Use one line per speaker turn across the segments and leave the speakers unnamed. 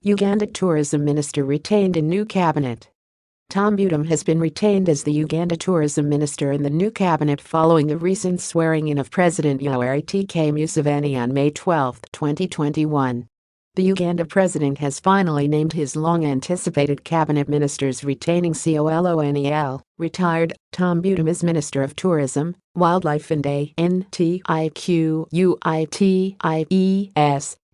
Uganda Tourism Minister retained in new cabinet. Tom Butime has been retained as the Uganda Tourism Minister in the new cabinet following the recent swearing-in of President Yoweri T. Museveni on May 12, 2021. The Uganda president has finally named his long-anticipated cabinet ministers, retaining COLONEL, retired, Tom Butime as Minister of Tourism, Wildlife and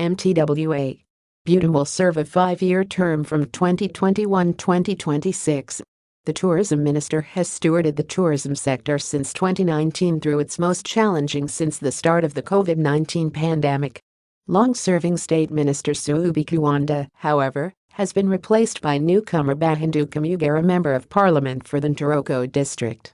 MTWA. Butime will serve a 5-year term from 2021-2026. The tourism minister has stewarded the tourism sector since 2019 through its most challenging since the start of the COVID-19 pandemic. Long-serving State Minister Suubi Kiwanda, however, has been replaced by newcomer Bahinduka Mugera, Member of Parliament for the Ntoroko district.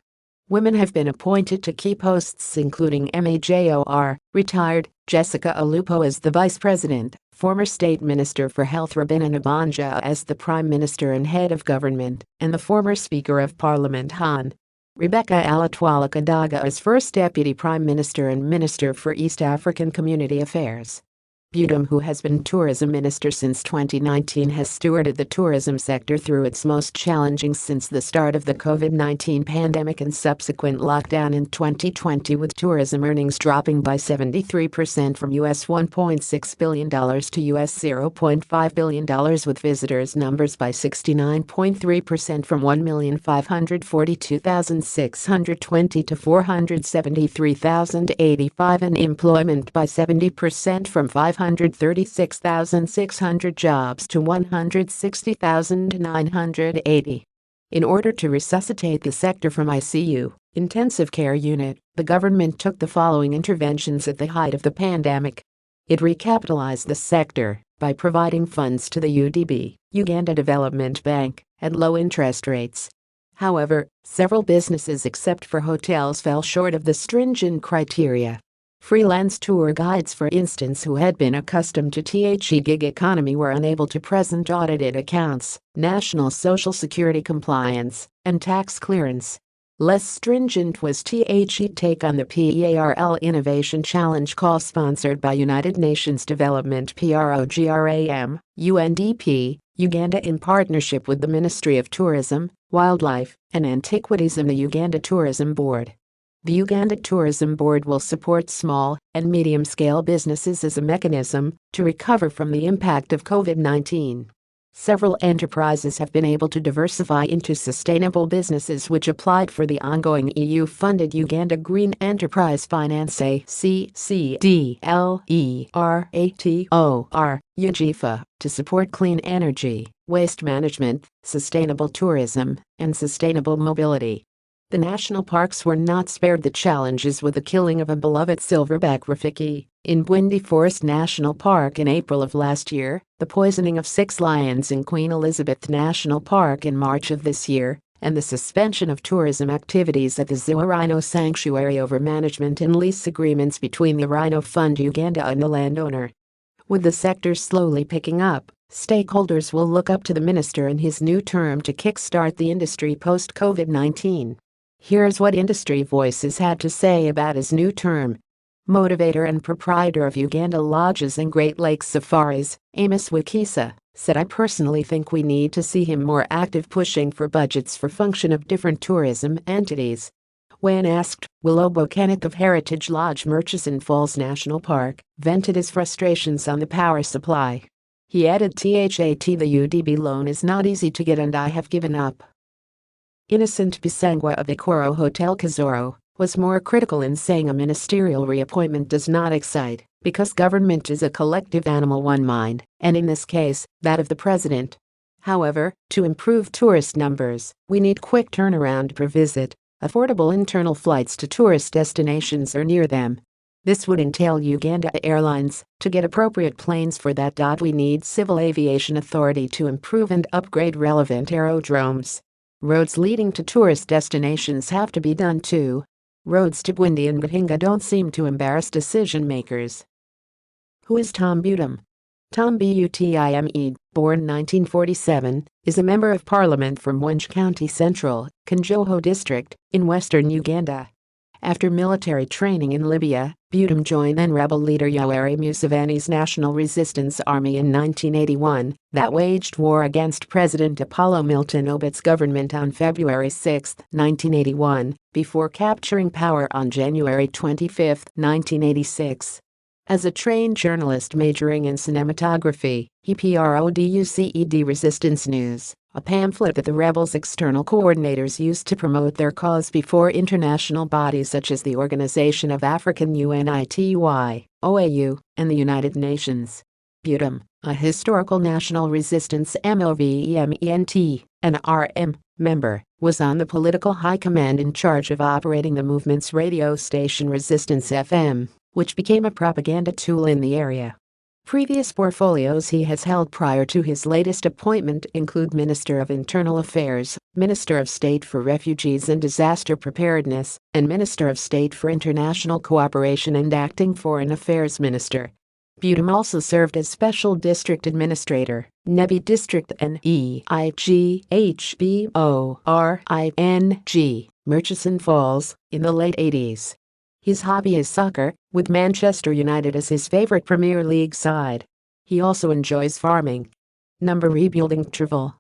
Women have been appointed to key posts including MAJOR, retired, Jessica Alupo as the Vice President, former State Minister for Health Robina Nabanja as the Prime Minister and Head of Government, and the former Speaker of Parliament Hon. Rebecca Alatwala Kadaga as First Deputy Prime Minister and Minister for East African Community Affairs. Butime, who has been Tourism Minister since 2019, has stewarded the tourism sector through its most challenging since the start of the COVID-19 pandemic and subsequent lockdown in 2020, with tourism earnings dropping by 73% from US $1.6 billion to US $0.5 billion, with visitors numbers by 69.3% from 1,542,620 to 473,085, and employment by 70% from 536,600 jobs to 160,980. In order to resuscitate the sector from ICU, intensive care unit, the government took the following interventions at the height of the pandemic. It recapitalized the sector by providing funds to the UDB, Uganda Development Bank, at low interest rates. However, several businesses except for hotels fell short of the stringent criteria. Freelance tour guides, for instance, who had been accustomed to the gig economy, were unable to present audited accounts, national social security compliance, and tax clearance. Less stringent was the take on the PEARL Innovation Challenge call sponsored by United Nations Development Program, UNDP, Uganda, in partnership with the Ministry of Tourism, Wildlife, and Antiquities and the Uganda Tourism Board. The Uganda Tourism Board will support small and medium-scale businesses as a mechanism to recover from the impact of COVID-19. Several enterprises have been able to diversify into sustainable businesses which applied for the ongoing EU-funded Uganda Green Enterprise Finance UGFA to support clean energy, waste management, sustainable tourism, and sustainable mobility. The national parks were not spared the challenges with the killing of a beloved silverback rafiki in Bwindi Forest National Park in April of last year, the poisoning of 6 lions in Queen Elizabeth National Park in March of this year, and the suspension of tourism activities at the Ziwa Rhino Sanctuary over management and lease agreements between the Rhino Fund Uganda and the landowner. With the sector slowly picking up, stakeholders will look up to the minister in his new term to kickstart the industry post-COVID-19. Here's what industry voices had to say about his new term. Motivator and proprietor of Uganda Lodges and Great Lakes Safaris, Amos Wikisa, said, "I personally think we need to see him more active pushing for budgets for function of different tourism entities." When asked, Willobo Kenneth of Heritage Lodge Murchison Falls National Park vented his frustrations on the power supply. He added, the UDB loan is not easy to get and I have given up." Innocent Bisangwa of Ikoro Hotel Kazoro was more critical in saying a ministerial reappointment does not excite because government is a collective animal, one mind, and in this case, that of the president. However, to improve tourist numbers, we need quick turnaround per visit, affordable internal flights to tourist destinations or near them. This would entail Uganda Airlines to get appropriate planes for that. We need Civil Aviation Authority to improve and upgrade relevant aerodromes. Roads leading to tourist destinations have to be done too. Roads to Bwindi and Gahinga don't seem to embarrass decision makers. Who is Tom Butime? Tom Butime, born 1947, is a member of parliament from Mwenje County Central, Kanjoho District, in western Uganda. After military training in Libya, Butime joined then-rebel leader Yoweri Museveni's National Resistance Army in 1981 that waged war against President Apollo Milton Obat's government on February 6, 1981, before capturing power on January 25, 1986. As a trained journalist majoring in cinematography, he produced Resistance News, a pamphlet that the rebels' external coordinators used to promote their cause before international bodies such as the Organization of African Unity, OAU, and the United Nations. Butime, a historical National Resistance Movement, NRM, member, was on the political high command in charge of operating the movement's radio station Resistance FM, which became a propaganda tool in the area. Previous portfolios he has held prior to his latest appointment include Minister of Internal Affairs, Minister of State for Refugees and Disaster Preparedness, and Minister of State for International Cooperation and Acting Foreign Affairs Minister. Butime also served as Special District Administrator, Nebi District NEIGHBORING, Murchison Falls, in the late 80s. His hobby is soccer, with Manchester United as his favorite Premier League side. He also enjoys farming. Rebuilding travel.